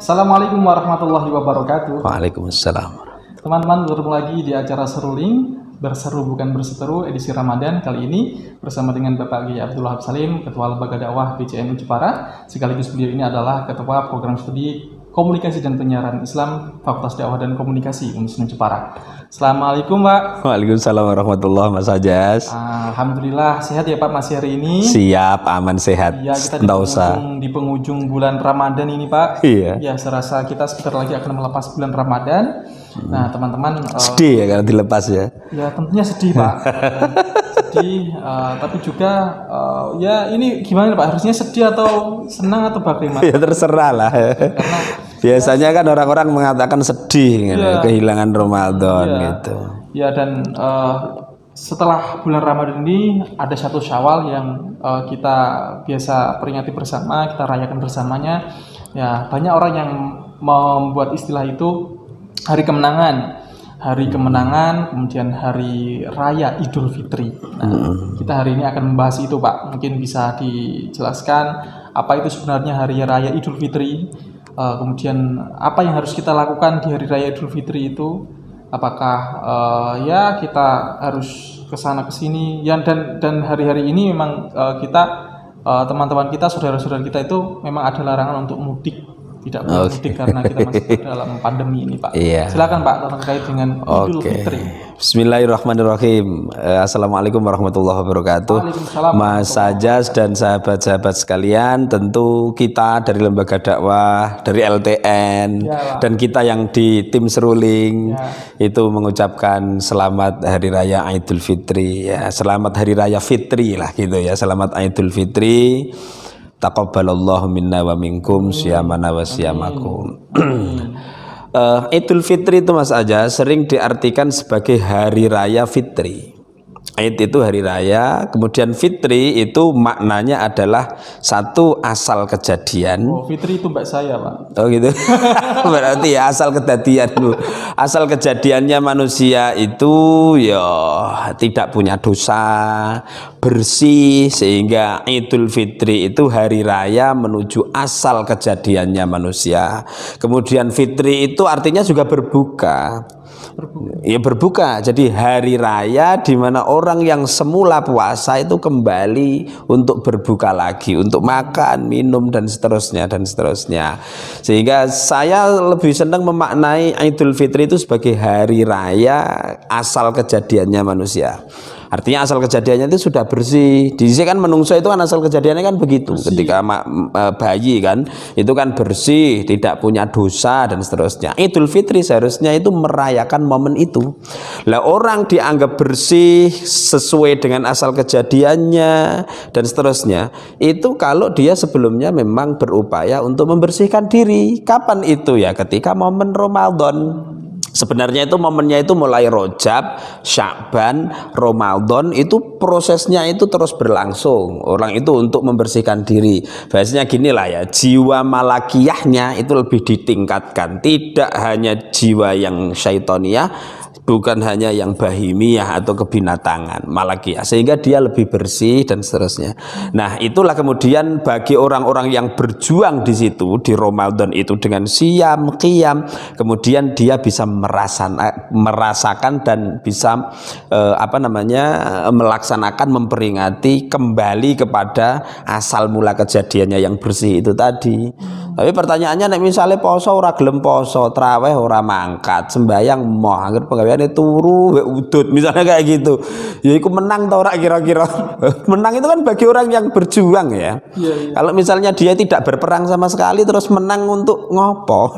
Assalamualaikum warahmatullahi wabarakatuh. Waalaikumsalam. Teman-teman, bertemu lagi di acara Seruling, berseru bukan berseteru edisi Ramadan kali ini bersama dengan Bapak Kiai Abdul Wahab Salim, Ketua Lembaga Dakwah BCNU Jepara. Sekaligus beliau ini adalah Ketua Program Studi Komunikasi dan Penyiaran Islam Fakultas Dakwah dan Komunikasi UNISNU Jepara. Assalamualaikum Pak. Waalaikumsalam warahmatullahi wabarakatuh, Mas Ajas. Alhamdulillah sehat ya Pak masih hari ini. Siap, aman, sehat. Ya, kita di penghujung bulan Ramadan ini Pak. Iya. Ya, serasa kita sebentar lagi akan melepas bulan Ramadan. Nah teman-teman, sedih ya kalau dilepas ya. Ya tentunya sedih Pak. Sedih, tapi juga ya ini gimana Pak, harusnya sedih atau senang atau bagaimana? Ya terserah lah. Karena biasanya kan orang-orang mengatakan sedih gitu, kehilangan Ramadan gitu. Ya, dan setelah bulan Ramadan ini ada satu Syawal yang kita biasa peringati bersama, kita rayakan bersamanya. Ya, banyak orang yang membuat istilah itu hari kemenangan, kemudian hari raya Idul Fitri. Nah, kita hari ini akan membahas itu Pak. Mungkin bisa dijelaskan apa itu sebenarnya hari raya Idul Fitri, kemudian apa yang harus kita lakukan di hari raya Idul Fitri itu, apakah ya kita harus kesana kesini ya, dan hari-hari ini memang kita teman-teman kita, saudara-saudara kita itu memang ada larangan untuk mudik. Tidak boleh mudik karena kita masih dalam pandemi ini Pak. Silakan Pak terkait dengan Idul Fitri. Bismillahirrahmanirrahim. Assalamualaikum warahmatullahi wabarakatuh. Mas Ajas dan sahabat-sahabat sekalian, tentu kita dari Lembaga Dakwah, dari LTN, dan kita yang di tim Seruling itu mengucapkan selamat Hari Raya Idul Fitri. Ya, selamat Hari Raya Fitri lah gitu ya. Selamat Idul Fitri. Taqabbalallahu minna wa minkum siyamana wa siyamakum. Idul Fitri itu Mas Aja sering diartikan sebagai hari raya fitri. Id itu hari raya, kemudian fitri itu maknanya adalah satu asal kejadian. Oh, fitri itu mbak saya Pak. Oh gitu. Berarti ya asal kejadian. Asal kejadiannya manusia itu ya tidak punya dosa, bersih, sehingga Idul Fitri itu hari raya menuju asal kejadiannya manusia. Kemudian fitri itu artinya juga berbuka. Ya berbuka, jadi hari raya di mana orang yang semula puasa itu kembali untuk berbuka lagi, untuk makan, minum dan seterusnya dan seterusnya. Sehingga saya lebih senang memaknai Idul Fitri itu sebagai hari raya asal kejadiannya manusia. Artinya asal kejadiannya itu sudah bersih. Di sini kan menungso itu kan asal kejadiannya kan begitu. Bersih. Ketika bayi kan itu kan bersih, tidak punya dosa dan seterusnya. Idul Fitri seharusnya itu merayakan momen itu. Lah orang dianggap bersih sesuai dengan asal kejadiannya dan seterusnya. Itu kalau dia sebelumnya memang berupaya untuk membersihkan diri. Kapan itu ya? Ketika momen Ramadan. Sebenarnya itu momennya itu mulai Rajab, Sya'ban, Ramadan, itu prosesnya itu terus berlangsung. Orang itu untuk membersihkan diri. Biasanya gini lah ya, jiwa malakiyahnya itu lebih ditingkatkan. Tidak hanya jiwa yang syaitoniyah, bukan hanya yang bahimiyah atau kebinatangan, malakiyah, sehingga dia lebih bersih dan seterusnya. Nah, itulah kemudian bagi orang-orang yang berjuang di situ di Ramadan itu dengan siyam, qiyam, kemudian dia bisa merasakan dan bisa melaksanakan, memperingati kembali kepada asal mula kejadiannya yang bersih itu tadi. Tapi pertanyaannya, nek misalnya poso ora gelem poso, traweh ora mangkat, sembayang moh, anggere penggaweane turu wek udut, misalnya kayak gitu. Ya iku menang ta ora kira-kira? Menang itu kan bagi orang yang berjuang ya. Kalau misalnya dia tidak berperang sama sekali terus menang untuk ngopo?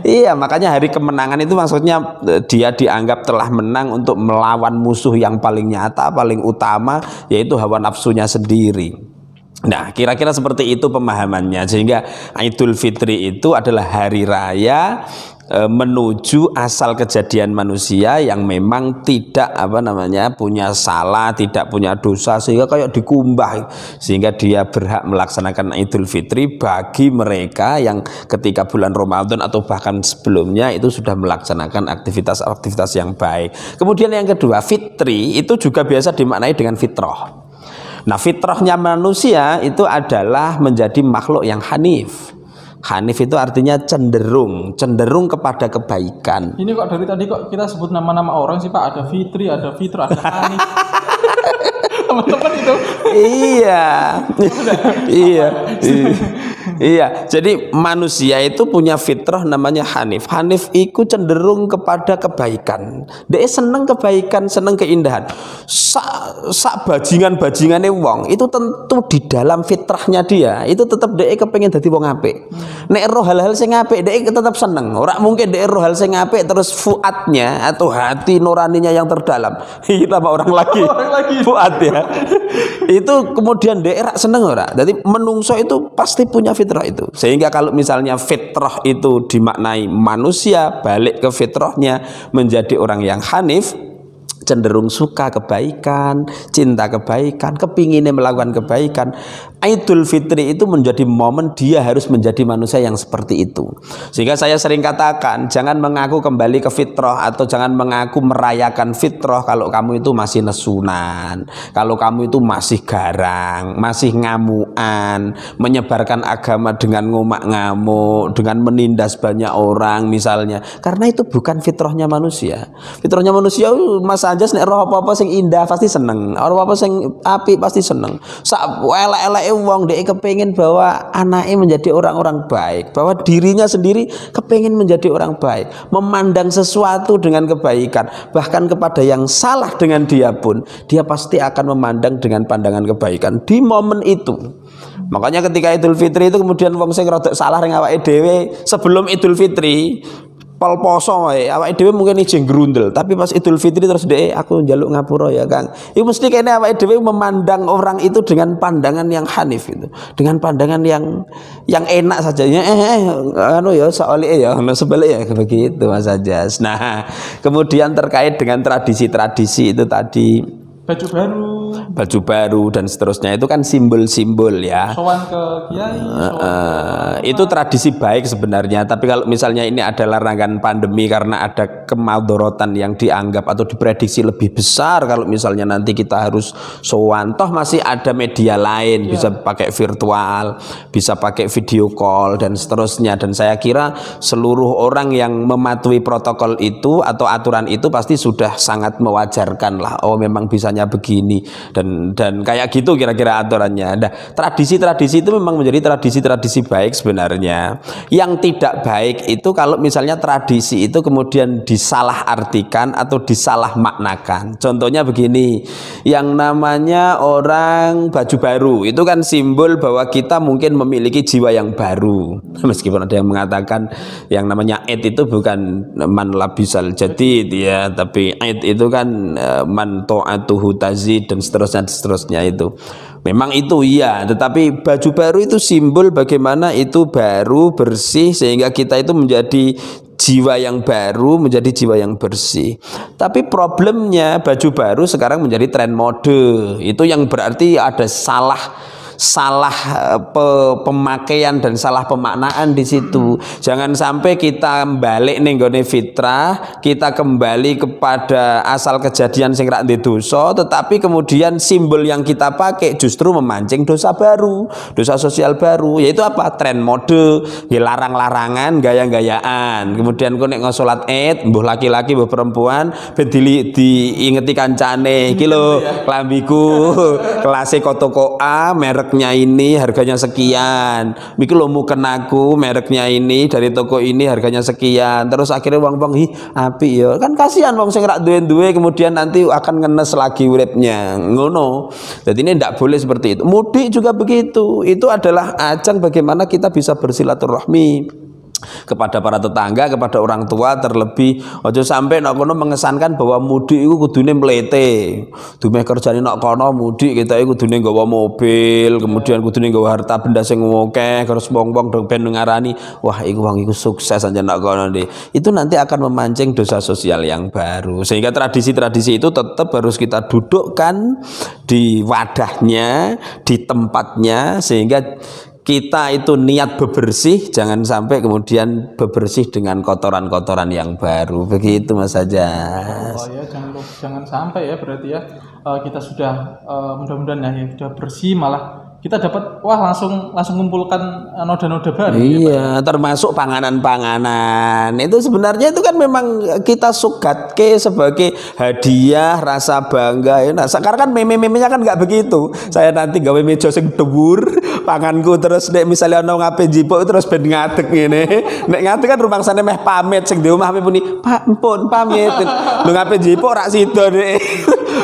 Iya, makanya hari kemenangan itu maksudnya dia dianggap telah menang untuk melawan musuh yang paling nyata, paling utama, yaitu hawa nafsunya sendiri. Nah, kira-kira seperti itu pemahamannya, sehingga Idul Fitri itu adalah hari raya menuju asal kejadian manusia yang memang tidak punya salah, tidak punya dosa, sehingga kayak dikumbah, sehingga dia berhak melaksanakan Idul Fitri bagi mereka yang ketika bulan Ramadan atau bahkan sebelumnya itu sudah melaksanakan aktivitas-aktivitas yang baik. Kemudian yang kedua, fitri itu juga biasa dimaknai dengan fitrah. Nah, fitrahnya manusia itu adalah menjadi makhluk yang hanif, Hanif itu artinya cenderung kepada kebaikan. Ini kok dari tadi kok kita sebut nama-nama orang sih Pak? Ada Fitri, ada Fitra, ada Hanif. Teman-teman itu. Iya. Iya. Iya. Jadi manusia itu punya fitrah namanya Hanif. Hanif itu cenderung kepada kebaikan. Dia seneng kebaikan, seneng keindahan. Sak bajingan-bajingane wong itu tentu di dalam fitrahnya dia itu tetap dia kepengen dadi wong apik. Nek roh hal-hal sing apik dia tetap seneng. Ora mungkin dia roh hal sing apik terus fuadnya atau hati nuraninya yang terdalam. Itu apa orang lagi? Fuad ya. Itu kemudian dia seneng ora. Jadi menungso itu pasti punya fitrah itu. Sehingga kalau misalnya fitrah itu dimaknai manusia, balik ke fitrahnya menjadi orang yang hanif, cenderung suka kebaikan, cinta kebaikan, kepinginnya melakukan kebaikan. Idul Fitri itu menjadi momen dia harus menjadi manusia yang seperti itu. Sehingga saya sering katakan, jangan mengaku kembali ke fitrah atau jangan mengaku merayakan fitrah kalau kamu itu masih nesunan, kalau kamu itu masih garang, masih ngamuan, menyebarkan agama dengan ngomak-ngamuk, dengan menindas banyak orang misalnya. Karena itu bukan fitrahnya manusia. Fitrahnya manusia Mas Anjas nek roh apa-apa sing indah pasti seneng, roh apa sing apik pasti seneng. Sak elek-eleke wong dhek kepengin bahwa anaknya menjadi orang-orang baik, bahwa dirinya sendiri kepengin menjadi orang baik, memandang sesuatu dengan kebaikan, bahkan kepada yang salah dengan dia pun dia pasti akan memandang dengan pandangan kebaikan di momen itu. Makanya ketika Idul Fitri itu kemudian wong sing rada salah ning awake dhewe sebelum Idul Fitri pol poso wae awake dhewe mungkin ijeng grundel, tapi pas Idul Fitri terus aku njaluk ngapura ya Kang. Iku mesti kene awake dhewe memandang orang itu dengan pandangan yang hanif itu, dengan pandangan yang enak saja. Anu ya saolike ya sebalik ya begitu Mas Ajas. Nah, kemudian terkait dengan tradisi-tradisi itu tadi baju baru dan seterusnya itu kan simbol-simbol ya. Sowan ke kiai, itu tradisi baik sebenarnya, tapi kalau misalnya ini ada larangan pandemi karena ada kemadorotan yang dianggap atau diprediksi lebih besar, kalau misalnya nanti kita harus sowan, toh masih ada media lain, bisa pakai virtual, bisa pakai video call dan seterusnya. Dan saya kira seluruh orang yang mematuhi protokol itu atau aturan itu pasti sudah sangat mewajarkan lah, oh memang bisanya begini dan kayak gitu kira-kira aturannya. Nah, tradisi-tradisi itu memang menjadi tradisi-tradisi baik sebenarnya. Yang tidak baik itu kalau misalnya tradisi itu kemudian disalahartikan atau disalah maknakan. Contohnya begini, yang namanya orang baju baru itu kan simbol bahwa kita mungkin memiliki jiwa yang baru. Meskipun ada yang mengatakan yang namanya Eid itu bukan man labisal jadid ya, tapi Eid itu kan man ta'atuhu tazid dan seterusnya itu. Memang itu iya, tetapi baju baru itu simbol bagaimana itu baru, bersih, sehingga kita itu menjadi jiwa yang baru, menjadi jiwa yang bersih. Tapi problemnya baju baru sekarang menjadi tren mode. Itu yang berarti ada salah pemakaian dan salah pemaknaan di situ. Jangan sampai kita balik ning gone fitrah, kita kembali kepada asal kejadian sing rak ndek dosa, tetapi kemudian simbol yang kita pakai justru memancing dosa baru, dosa sosial baru, yaitu apa? Tren mode, larang-larangan, gaya-gayaan. Kemudian kok nek ngosolat Id, mbuh laki-laki mbuh perempuan ben diingeti kancane iki lho klambiku kelas toko A mereknya ini harganya sekian, mikir lo muken aku mereknya ini dari toko ini harganya sekian, terus akhirnya wong-wong api ya kan, kasihan wong sing rak duwe-duwe kemudian nanti akan ngenes lagi uripnya ngono. Jadi ini tidak boleh seperti itu. Mudik juga begitu, itu adalah ajang bagaimana kita bisa bersilaturahmi kepada para tetangga, kepada orang tua, terlebih ojo sampai nak kono mengesankan bahwa mudik itu kudune mlete. Dume kerjane nak kono mudik kita itu kudune nggawa mobil, kemudian kudune nggawa harta benda sing akeh, terus wong-wong dong ben ngarani, wah iku wong iku sukses aja nak kono deh. Itu nanti akan memancing dosa sosial yang baru. Sehingga tradisi-tradisi itu tetap harus kita dudukkan di wadahnya, di tempatnya, sehingga kita itu niat bebersih, jangan sampai kemudian bebersih dengan kotoran-kotoran yang baru. Begitu Mas Ajas. Oh ya, jangan sampai ya berarti ya kita sudah mudah-mudahan ya sudah bersih malah kita dapat langsung kumpulkan noda-noda baru. Iya, termasuk panganan-panganan. Itu sebenarnya itu kan memang kita sugatke sebagai hadiah, rasa bangga. Nah, sekarang kan meme-memenya kan nggak begitu. Saya nanti gawe meja sing dhuwur, panganku terus nek misalnya ono ngape jipuk terus ben ngadeg ngene. Nek ngadeg kan rumangsane meh pamit sing di omah muni, "Pak, mpun pamit." Lu ngape jipuk rak sida nek.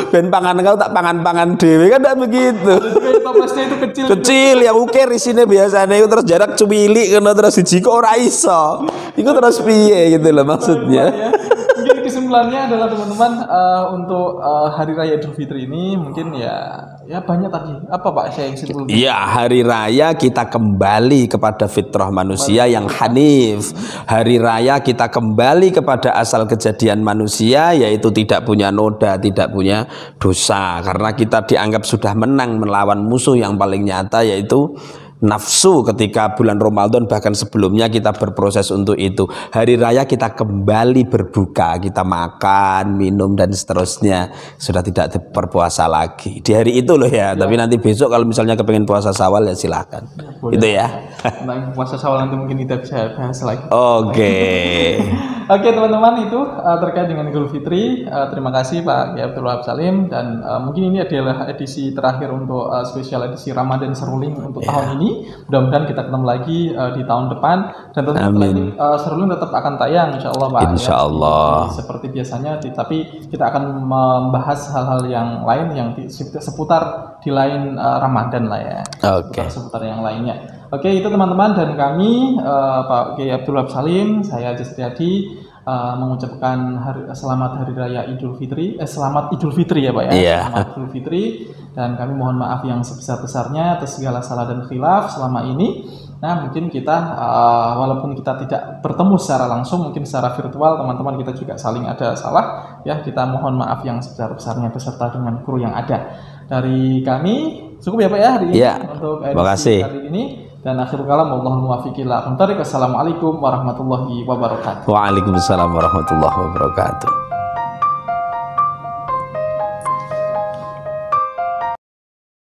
Ben pangan kau tak pangan-pangan dhewe kan ndak begitu. Toplesnya itu Kecil yang ukir isine biasanya itu terus jarak cumilik kena terus siji kok ora iso. Iku terus piye gitu loh maksudnya. Mungkin kesimpulannya adalah teman-teman untuk hari raya Idul Fitri ini mungkin ya banyak tadi. Apa Pak saya yang simpulkan? Iya, hari raya kita kembali kepada fitrah manusia yang hanif. Hari raya kita kembali kepada asal kejadian manusia, yaitu tidak punya noda, tidak punya dosa. Karena kita dianggap sudah menang melawan musuh yang paling nyata, yaitu nafsu. Ketika bulan Ramadan bahkan sebelumnya kita berproses untuk itu. Hari raya kita kembali berbuka, kita makan, minum dan seterusnya, sudah tidak berpuasa lagi di hari itu loh ya. Tapi nanti besok kalau misalnya kepengen puasa Syawal ya silahkan. Itu ya. Nah, puasa Syawal nanti mungkin kita bisa bahas lagi. Oke. Oke teman-teman, itu terkait dengan Idul Fitri. Terima kasih Pak Kiai Abdul Wahab Salim, dan mungkin ini adalah edisi terakhir untuk spesial edisi Ramadan Seruling untuk tahun ini. Mudah-mudahan kita ketemu lagi di tahun depan, dan tentu Seruling tetap akan tayang insya Allah Pak. Insya Allah. Seperti biasanya, tapi kita akan membahas hal-hal yang lain yang seputar di lain Ramadan lah ya. Oke. Seputar yang lainnya. Oke, itu teman-teman, dan kami Pak Kiai Abdul Wahab Salim, saya Aziz Triadi, mengucapkan selamat hari raya Idul Fitri, selamat Idul Fitri ya Pak ya. Yeah. Selamat Idul Fitri, dan kami mohon maaf yang sebesar-besarnya atas segala salah dan khilaf selama ini. Nah, mungkin kita walaupun kita tidak bertemu secara langsung, mungkin secara virtual teman-teman kita juga saling ada salah ya. Kita mohon maaf yang sebesar-besarnya beserta dengan kru yang ada. Dari kami cukup ya Pak ya hari ini untuk edisi kali ini. Dan akhir kalam, wallahul muwaffiq ila aqwamit thoriq. Assalamualaikum warahmatullahi wabarakatuh. Waalaikumsalam warahmatullahi wabarakatuh.